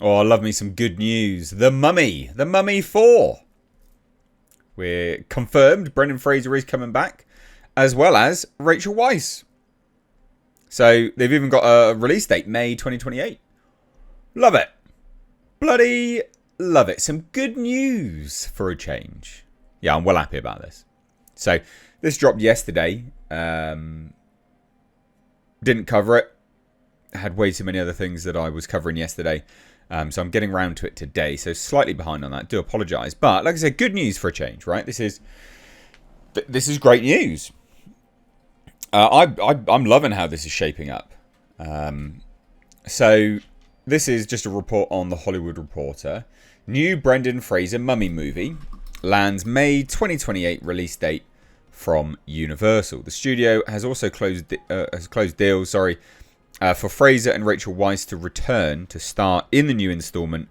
Oh, I love me some good news. The Mummy. The Mummy 4. We're confirmed Brendan Fraser is coming back, as well as Rachel Weisz. So they've even got a release date, May 2028. Love it. Bloody love it. Some good news for a change. Yeah, I'm well happy about this. So this dropped yesterday. Didn't cover it. Had way too many other things that I was covering yesterday. So I'm getting round to it today. So slightly behind on that. Do apologise. But like I said, good news for a change, right? This is great news. I'm loving how this is shaping up. So this is just a report on The Hollywood Reporter. New Brendan Fraser Mummy movie lands May 2028 release date from Universal. The studio has also closed deals. For Fraser and Rachel Weisz to return to star in the new installment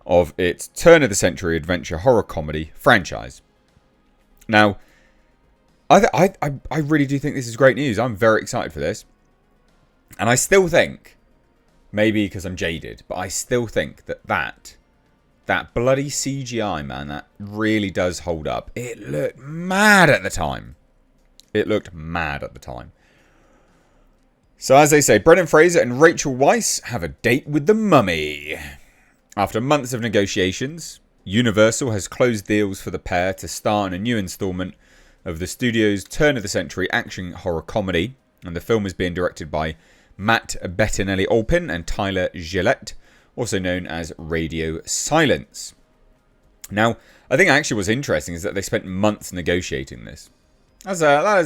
of its turn-of-the-century adventure horror comedy franchise. Now, I really do think this is great news. I'm very excited for this. And I still think, maybe because I'm jaded, but I still think that bloody CGI, man, that really does hold up. It looked mad at the time. So as they say, Brendan Fraser and Rachel Weisz have a date with the Mummy. After months of negotiations, Universal has closed deals for the pair to star in a new installment of the studio's turn-of-the-century action horror comedy, and the film is being directed by Matt Bettinelli-Olpin and Tyler Gillette, also known as Radio Silence. Now, I think actually what's interesting is that they spent months negotiating this. That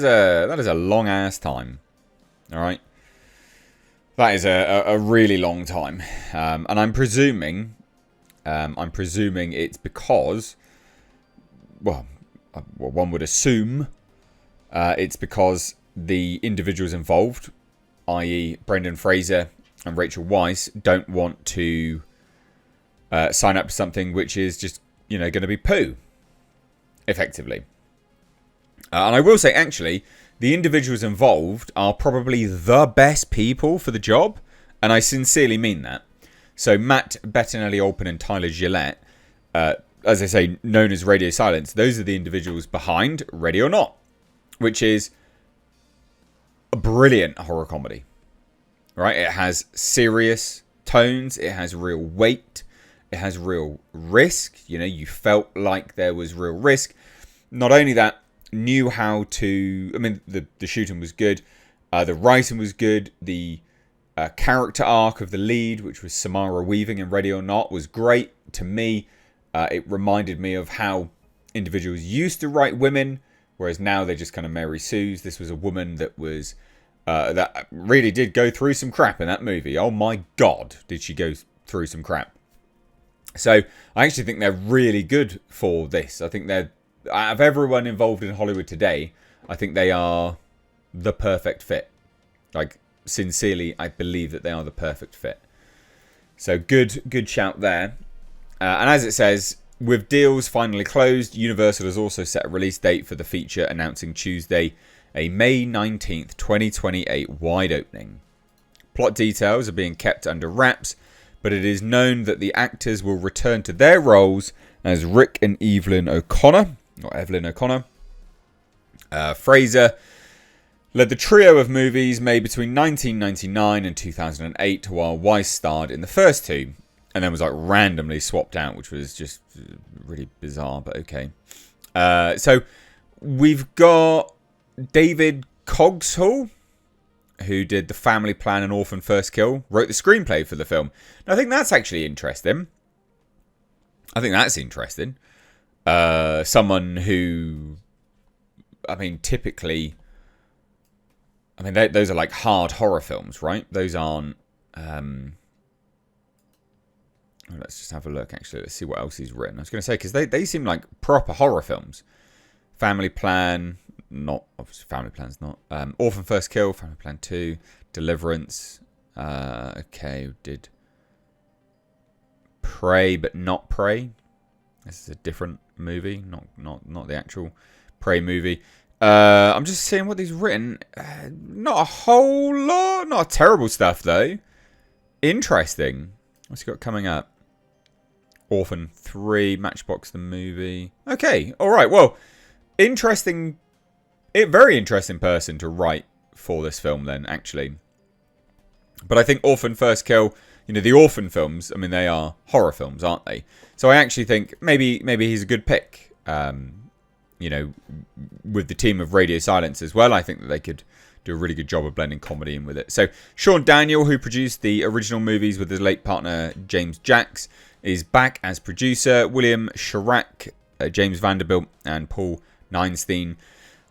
is a long ass time. All right, that is a really long time, and I'm presuming it's because, well, one would assume it's because the individuals involved, i.e. Brendan Fraser and Rachel Weisz, don't want to sign up to something which is just, going to be poo, effectively. And I will say, actually, the individuals involved are probably the best people for the job, and I sincerely mean that. So Matt Bettinelli-Olpin and Tyler Gillette, as I say, known as Radio Silence, those are the individuals behind Ready or Not, which is a brilliant horror comedy. Right? It has serious tones, it has real weight, it has real risk. You felt like there was real risk. Not only that, knew how to... I mean, the shooting was good, the writing was good, the character arc of the lead, which was Samara Weaving in Ready or Not, was great. To me, it reminded me of how individuals used to write women, whereas now they're just kind of Mary Sue's. This was a woman that was that really did go through some crap in that movie. Oh my God, did she go through some crap. So I actually think they're really good for this. I think they're, out of everyone involved in Hollywood today, I think they are the perfect fit. Like, sincerely, I believe that they are the perfect fit. So good shout there. And as it says, with deals finally closed, Universal has also set a release date for the feature, announcing Tuesday a May 19th, 2028 wide opening. Plot details are being kept under wraps, but it is known that the actors will return to their roles as Rick and Evelyn O'Connor. Fraser led the trio of movies made between 1999 and 2008, while Weisz starred in the first two, and then was randomly swapped out, which was just really bizarre, but okay. So we've got David Cogshall, who did The Family Plan and Orphan First Kill, wrote the screenplay for the film. Now, I think that's actually interesting. Someone who, typically, those are hard horror films, right? Those aren't, let's just have a look, actually. Let's see what else he's written. I was going to say, because they seem like proper horror films. Family Plan, not, obviously Family Plan's not. Orphan First Kill, Family Plan 2, Deliverance. Did Prey, but not Prey. This is a different movie, not the actual Prey movie. I'm just seeing what he's written. Not a whole lot. Not terrible stuff, though. Interesting. What's he got coming up? Orphan 3, Matchbox the movie. Okay, alright, well, interesting, very interesting person to write for this film then, actually. But I think Orphan First Kill, you know, the Orphan films, I mean, they are horror films, aren't they? So I actually think maybe he's a good pick. You know, with the team of Radio Silence as well, I think that they could do a really good job of blending comedy in with it. So Sean Daniel, who produced the original movies with his late partner James Jacks, is back as producer. William Chirac, James Vanderbilt, and Paul Neinstein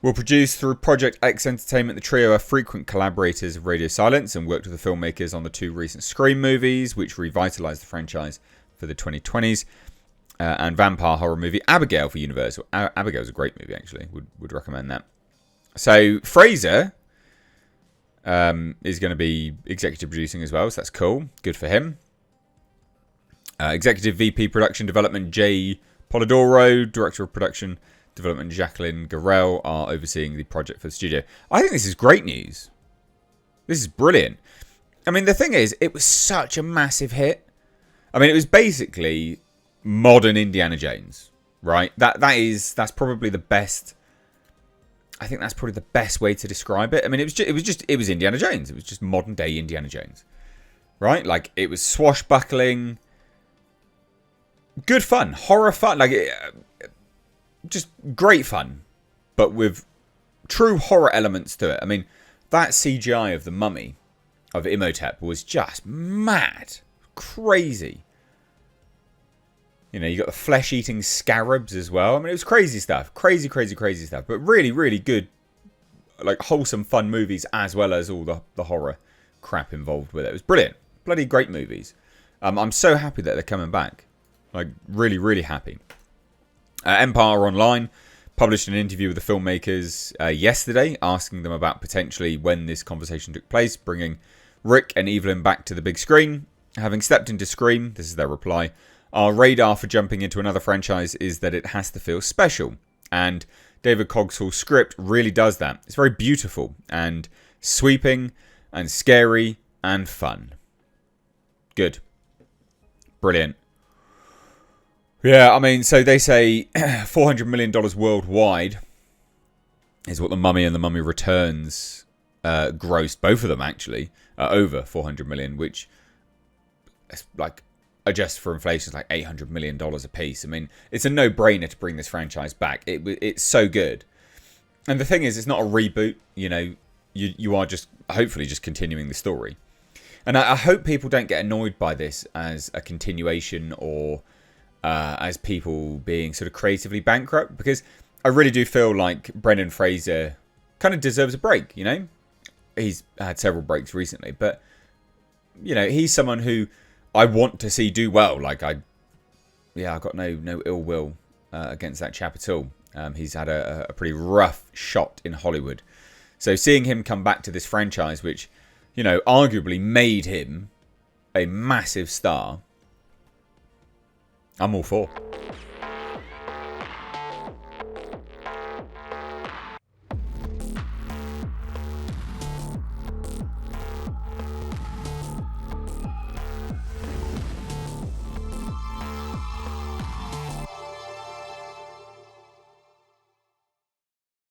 will produce through Project X Entertainment. The trio are frequent collaborators of Radio Silence and worked with the filmmakers on the 2 recent Scream movies, which revitalized the franchise for the 2020s. And vampire horror movie Abigail for Universal. Abigail's a great movie, actually. Would recommend that. So Fraser is going to be executive producing as well, so that's cool. Good for him. Executive VP Production Development Jay Polidoro, Director of Production Development Jacqueline Garrell are overseeing the project for the studio. I think this is great news. This is brilliant. I mean, the thing is, it was such a massive hit. I mean, it was basically modern Indiana Jones, right? That's probably the best. I think that's probably the best way to describe it. I mean, it was Indiana Jones. It was just modern day Indiana Jones, right? Like, it was swashbuckling, good fun, horror fun, like just great fun, but with true horror elements to it. I mean, that CGI of the mummy of Imhotep was just mad, crazy. You know, you got the flesh-eating scarabs as well. I mean, it was crazy stuff. Crazy stuff. But really, really good, like, wholesome, fun movies, as well as all the horror crap involved with it. It was brilliant. Bloody great movies. I'm so happy that they're coming back. Like, really, really happy. Empire Online published an interview with the filmmakers yesterday, asking them about potentially when this conversation took place, bringing Rick and Evelyn back to the big screen. Having stepped into Scream, this is their reply, our radar for jumping into another franchise is that it has to feel special. And David Cogswell's script really does that. It's very beautiful and sweeping and scary and fun. Good. Brilliant. Yeah, I mean, so they say $400 million worldwide is what The Mummy and The Mummy Returns grossed. Both of them, actually, over $400 million, which is like, adjusted for inflation, is like $800 million a piece. I mean, it's a no-brainer to bring this franchise back. It's so good. And the thing is, it's not a reboot. You know, you are just, hopefully, just continuing the story. And I hope people don't get annoyed by this as a continuation or as people being sort of creatively bankrupt, because I really do feel like Brendan Fraser kind of deserves a break, you know? He's had several breaks recently, but, you know, he's someone who I want to see do well. Like, I've got no ill will against that chap at all. He's had a pretty rough shot in Hollywood. So seeing him come back to this franchise, which, you know, arguably made him a massive star, I'm all for.